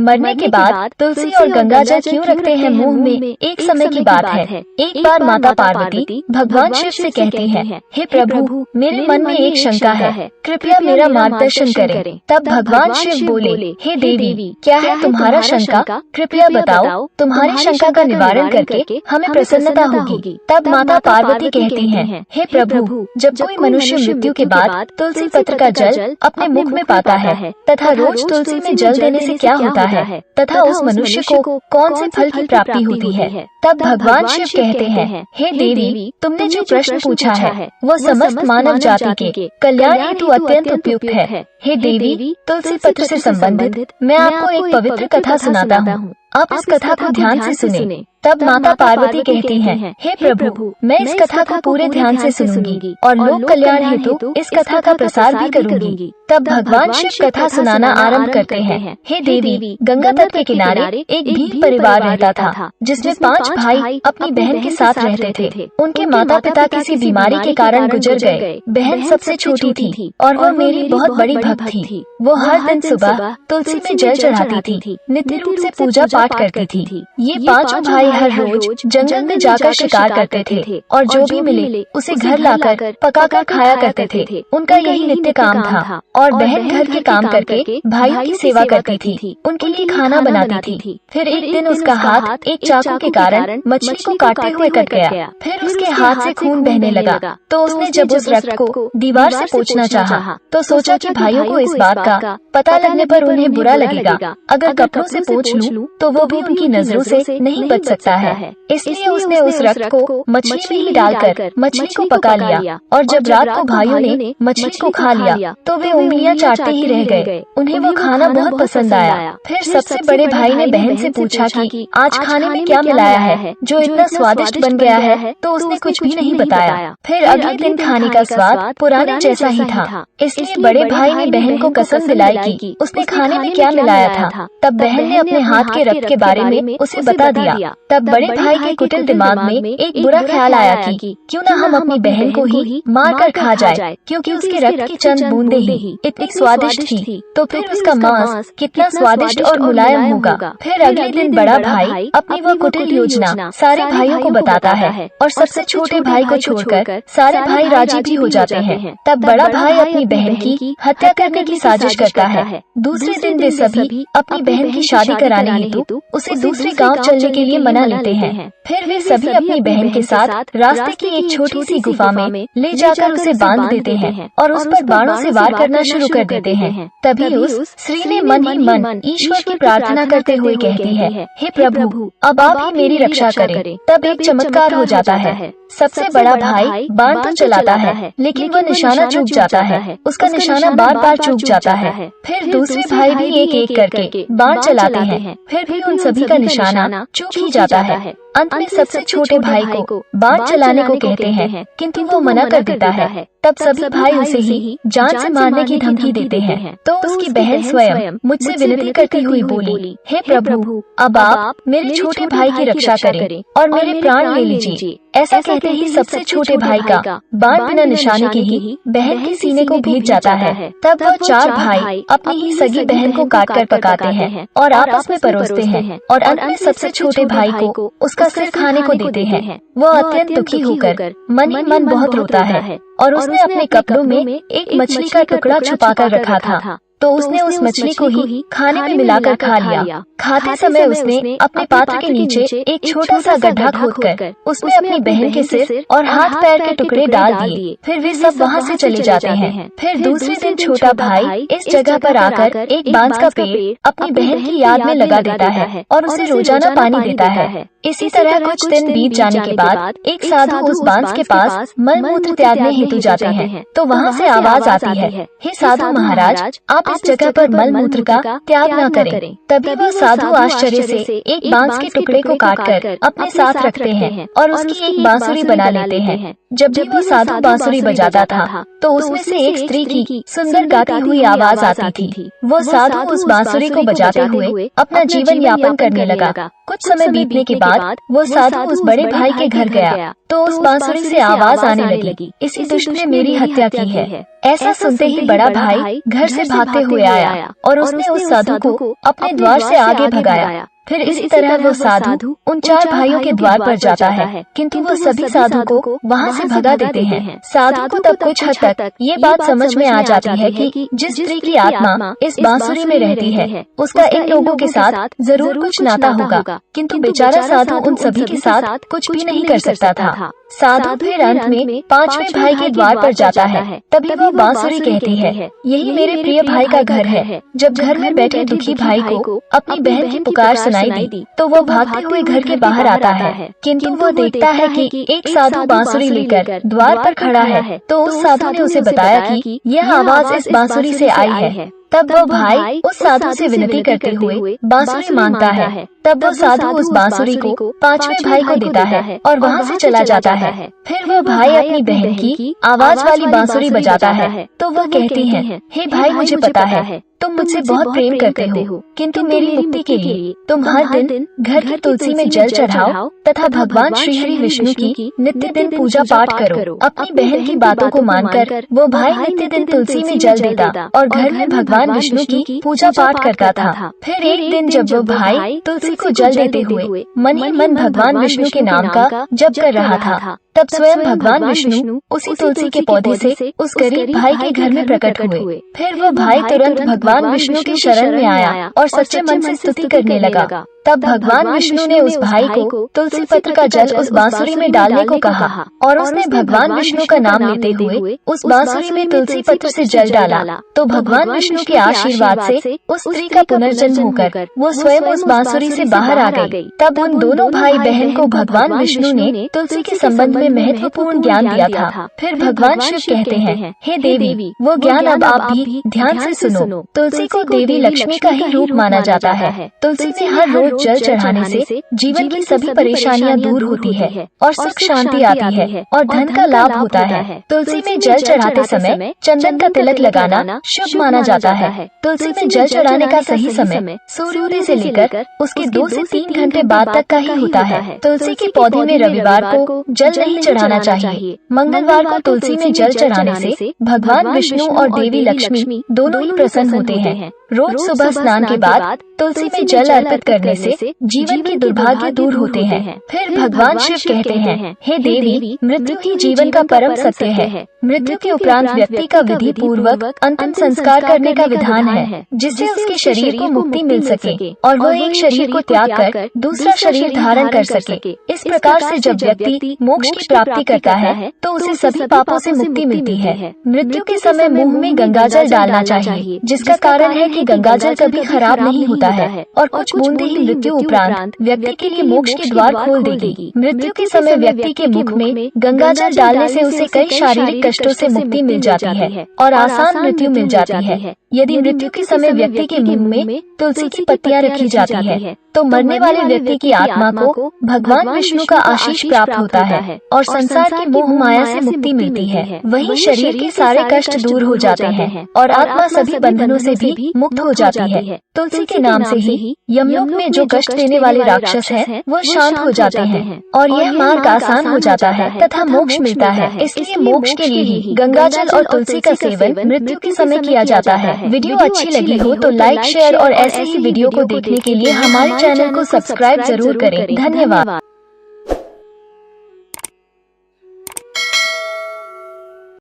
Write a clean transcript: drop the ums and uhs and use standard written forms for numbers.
मरने के बाद तुलसी और गंगा जल क्यों रखते हैं मुंह में? एक समय की बात है। एक बार माता पार्वती भगवान शिव से कहती है, हे प्रभु, मेरे मन में एक शंका है, कृपया मेरा मार्गदर्शन करें। तब भगवान शिव बोले, हे देवी, क्या है तुम्हारा शंका? कृपया बताओ, तुम्हारी शंका का निवारण करके हमें प्रसन्नता होगी। तब माता पार्वती कहती हैं, हे प्रभु, जब कोई मनुष्य मृत्यु के बाद तुलसी पत्र का जल अपने मुख में पाता है तथा रोज तुलसी में जल देने से क्या होता है तथा उस मनुष्य को कौन से फल की प्राप्ति होती है? तब भगवान शिव कहते हैं, हे देवी, तुमने जो प्रश्न पूछा है वो समस्त मानव जाति के कल्याण हेतु अत्यंत उपयुक्त है। हे देवी, तुलसी पत्र से संबंधित मैं आपको एक पवित्र कथा सुनाता हूँ। आप इस कथा को ध्यान से सुने। तब माता पार्वती कहती हैं, हे प्रभु, मैं इस कथा को पूरे ध्यान से सुनूंगी और लोक कल्याण हेतु इस कथा का प्रसार भी करूंगी। तब भगवान शिव कथा सुनाना आरंभ करते हैं। हे देवी, गंगा तट के किनारे एक भील परिवार रहता था, जिसमें 5 भाई अपनी बहन के साथ रहते थे। उनके माता पिता किसी बीमारी के कारण गुजर गए। बहन सबसे छोटी थी और वो मेरी बहुत बड़ी भक्त थी। वो हर दिन सुबह तुलसी में जल चढ़ाती थी, नित्य रूप से पूजा पाठ करती थी। ये 5 भाई हर रोज जंगल में जाकर शिकार करते थे और जो भी मिले उसे घर लाकर पकाकर खाया करते थे। उनका यही नित्य काम था। और बहन घर के काम करके भाइयों की सेवा करती थी, उनके लिए खाना बनाती थी। फिर एक दिन उसका हाथ एक चाकू के कारण मछली को काटते हुए कट गया। फिर उसके हाथ से खून बहने लगा। तो उसने जब उस रक्त को दीवार से पोंछना चाहा तो सोचा कि भाइयों को इस बात का पता लगने पर उन्हें बुरा लगेगा। अगर कपड़ों से पोंछ लूं तो वो भी उनकी नजरों से नहीं बच सकता है। इसलिए उसने उस रक्त को मछली में ही डालकर मछली को पका लिया। और जब रात को भाइयों ने मछली को खा लिया तो वे उंगलियां चाटते ही रह गए। उन्हें वो खाना बहुत पसंद आया। फिर सबसे बड़े भाई ने बहन से पूछा कि आज खाने में क्या मिलाया है जो इतना स्वादिष्ट बन गया है? तो उसने कुछ भी नहीं बताया। फिर अगले दिन खाने का स्वाद पुराने जैसा ही था। इसलिए बड़े भाई ने बहन को कसम दिलाई कि उसने खाने में क्या मिलाया था। तब बहन ने अपने हाथ के रक्त के बारे में उसे बता दिया। तब बड़े भाई के कुटिल दिमाग में एक बुरा ख्याल आया कि क्यों न हम अपनी बहन को ही मार कर खा जाए, क्योंकि उसके रक्त की चंद बूंदे ही इतनी स्वादिष्ट थी। तो फिर उसका मांस कितना स्वादिष्ट और मुलायम होगा। फिर अगले दिन बड़ा भाई अपनी वह कुटिल योजना सारे भाइयों को बताता है और सबसे छोटे भाई को छोड़कर सारे भाई राजी भी हो जाते हैं। तब बड़ा भाई अपनी बहन की हत्या करने की साजिश करता है। दूसरे दिन वे सभी अपनी बहन की शादी कराने हेतु उसे दूसरे गांव चलने के लिए मना लेते हैं। फिर वे सभी अपनी बहन के साथ रास्ते की एक छोटी सी गुफा में ले जाकर उसे बांध देते हैं और उस पर बाणों से वार करना शुरू कर देते हैं। तभी उस स्त्री ने मन ही मन ईश्वर की प्रार्थना करते हुए कहती है, हे प्रभु, अब आप ही मेरी रक्षा करें। तब एक चमत्कार हो जाता है। सबसे बड़ा भाई बाण तो चलाता है लेकिन वह निशाना चूक जाता है। उसका निशाना बार बार चूक जाता है। फिर दूसरे भाई भी एक एक करके बाण चलाते हैं, फिर भी उन सभी का निशाना चूक ही जाता है। अंत में सबसे छोटे भाई को बाण चलाने को कहते हैं, किंतु वो मना कर देता है। तब सभी भाई उसे ही जान से मारने की धमकी देते हैं। तो उसकी बहन स्वयं मुझसे विनती करती हुई बोली, हे प्रभु, अब आप मेरे छोटे भाई की रक्षा करें और मेरे प्राण ले लीजिए। ऐसा कहते ही सबसे छोटे भाई का बाण बिना निशाने के ही बहन के सीने को भेद जाता है। तब वो 4 भाई अपनी ही सगी बहन को काट कर पकाते हैं और आपस में परोसते हैं और अंत में सबसे छोटे भाई को उसका सिर खाने को देते हैं। वो अत्यंत दुखी होकर मन ही मन बहुत रोता है और उसने अपने कपड़ों में एक मछली का टुकड़ा छुपा कर रखा था। तो उसने उस मछली को ही खाने में मिलाकर खा लिया। खाते समय उसने अपने पात्र के नीचे एक छोटा सा गड्ढा खोदकर उसमें अपनी बहन के सिर और हाथ पैर के टुकड़े डाल दिए। फिर वे सब वहाँ से चले जाते हैं। फिर दूसरे दिन छोटा भाई इस जगह पर आकर एक बांस का पेड़ अपनी बहन की याद में लगा देता है और उसे रोजाना पानी देता है। इसी तरह कुछ दिन बीत जाने के बाद एक साधु उस बांस के पास मल मूत्र त्यागने हेतु जाते हैं। तो वहाँ से आवाज आती है, हे साधु महाराज, आप इस जगह पर मल मूत्र का त्याग न करें। तभी वो साधु आश्चर्य से एक बांस के टुकड़े को काटकर अपने साथ रखते हैं और उसकी एक बांसुरी बना लेते हैं। जब भी वो साधु बांसुरी बजाता था तो उसमें से एक स्त्री की सुंदर गाती हुई आवाज आती थी। वो साधु उस बांसुरी को बजाते हुए अपना जीवन यापन करने लगा। कुछ समय बीतने के बाद वो साधु उस बड़े भाई के घर गया तो उस बांसुरी से आवाज आने लगी, इसी दुष्ट ने मेरी हत्या की है। ऐसा सुनते ही बड़ा भाई घर से भागते हुए आया और उसने उस साधु को अपने द्वार से आगे भगाया। फिर इसी तरह वो साधु उन 4 भाइयों के द्वार पर जाता है, किंतु वो सभी साधु को वहाँ से भगा देते हैं। साधु को तब कुछ हद तक ये बात समझ में आ जाती है कि जिस स्त्री की आत्मा इस बांसुरी में रहती है उसका इन लोगों के साथ जरूर कुछ नाता होगा, किंतु बेचारा साधु उन सभी के साथ कुछ भी नहीं कर सकता था। साधु फिर अंत में 5वें भाई के द्वार पर जाता है। तभी वो बांसुरी कहती है, यही मेरे प्रिय भाई का घर है। जब घर में बैठे दुखी भाई को अपनी बहन की पुकार सुनाई दी तो वो भागते हुए घर के बाहर आता है, किंतु वो देखता है कि एक साधु बांसुरी लेकर द्वार पर खड़ा है। तो उस साधु ने उसे बताया कि यह आवाज इस बांसुरी से आई है। तब वो भाई उस साधु से विनती करते हुए बांसुरी मांगता है। तब वो साधु उस बांसुरी को 5वें भाई को देता है और वहाँ से चला जाता है। फिर वो भाई अपनी बहन की आवाज वाली बांसुरी बजाता है तो वो कहती है, हे भाई मुझे पता है तुम मुझसे बहुत प्रेम करते हो, किंतु मेरी मुक्ति के लिए तुम हर दिन घर की तुलसी में जल चढ़ाओ तथा भगवान श्री हरि विष्णु की नित्य दिन पूजा पाठ करो। अपनी बहन की बातों को मानकर वो भाई नित्य दिन तुलसी में जल देता और घर में भगवान विष्णु की पूजा पाठ करता था। फिर एक दिन जब वो भाई तुलसी को जल देते हुए मन ही मन भगवान विष्णु के नाम का जप कर रहा था, तब स्वयं भगवान विष्णु उसी तुलसी के पौधे से उस गरीब भाई के घर में प्रकट हुए। फिर वो भाई तुरंत भगवान विष्णु की शरण में आया और सच्चे मन से स्तुति करने लगा। तब भगवान विष्णु ने उस भाई को तुलसी पत्र का जल उस बांसुरी में डालने को कहा और उसने भगवान विष्णु का नाम लेते हुए उस बांसुरी में तुलसी पत्र से जल डाला। तो भगवान विष्णु के आशीर्वाद से उस स्त्री का पुनर्जन्म होकर वो स्वयं उस बांसुरी से बाहर आ गई। तब उन दोनों भाई बहन को भगवान विष्णु ने तुलसी के संबंध में महत्वपूर्ण ज्ञान दिया था। फिर भगवान शिव कहते हैं, हे देवी, वो ज्ञान अब आप भी ध्यान से सुनो। तुलसी को देवी लक्ष्मी का ही रूप माना जाता है। तुलसी में हर रोज जल चढ़ाने से जीवन की सभी परेशानियां दूर होती है और सुख शांति आती है और धन का लाभ होता है। तुलसी में जल चढ़ाते समय चंदन का तिलक लगाना शुभ माना जाता है। तुलसी में जल चढ़ाने का सही समय सूर्योदय से लेकर उसके 2 से 3 घंटे बाद तक का ही होता है। तुलसी के पौधे में रविवार को जल नहीं चढ़ाना चाहिए। मंगलवार को तुलसी में जल चढ़ाने से भगवान विष्णु और देवी लक्ष्मी दोनों ही प्रसन्न होते हैं। रोज सुबह स्नान के बाद तुलसी में जल अर्पित करने से जीवन के दुर्भाग्य दूर होते हैं। फिर भगवान शिव कहते हैं, हे देवी, मृत्यु ही जीवन का परम सत्य है। मृत्यु के उपरांत व्यक्ति का विधि पूर्वक अंतिम संस्कार करने का विधान है, जिससे उसके शरीर को मुक्ति मिल सके और वह एक शरीर को त्याग कर दूसरा शरीर धारण कर सके। इस प्रकार से जब व्यक्ति मोक्ष की प्राप्ति करता है तो उसे सभी पापों से मुक्ति मिलती है। मृत्यु के समय मुंह में गंगाजल डालना चाहिए, जिसका कारण है कि गंगाजल कभी खराब नहीं होता है और कुछ बूंदे ही मृत्यु उपरांत व्यक्ति के लिए मोक्ष के द्वार खोल देगी। मृत्यु के समय व्यक्ति के मुख में गंगाजल डालने से उसे कई शारीरिक कष्टों से मुक्ति मिल जाती है और आसान मृत्यु मिल जाती है। यदि मृत्यु के समय व्यक्ति के मुंह में तुलसी की पत्तियां रखी जाती है तो मरने वाले व्यक्ति की आत्मा को भगवान विष्णु का आशीष प्राप्त होता है और संसार की मोह माया से मुक्ति मिलती है। वहीं शरीर के सारे कष्ट दूर हो जाते हैं और आत्मा सभी बंधनों से भी मुक्त हो जाती है। तुलसी के नाम से ही यमलोक में जो कष्ट देने वाले राक्षस हैं, वो शांत हो जाते हैं और यह मार्ग आसान हो जाता है तथा मोक्ष मिलता है। इसलिए मोक्ष के लिए ही गंगाजल और तुलसी का सेवन मृत्यु के समय किया जाता है। वीडियो अच्छी लगी हो तो लाइक, शेयर और ऐसे ही वीडियो को देखने के लिए हमारे चैनल को सब्सक्राइब जरूर करें। धन्यवाद।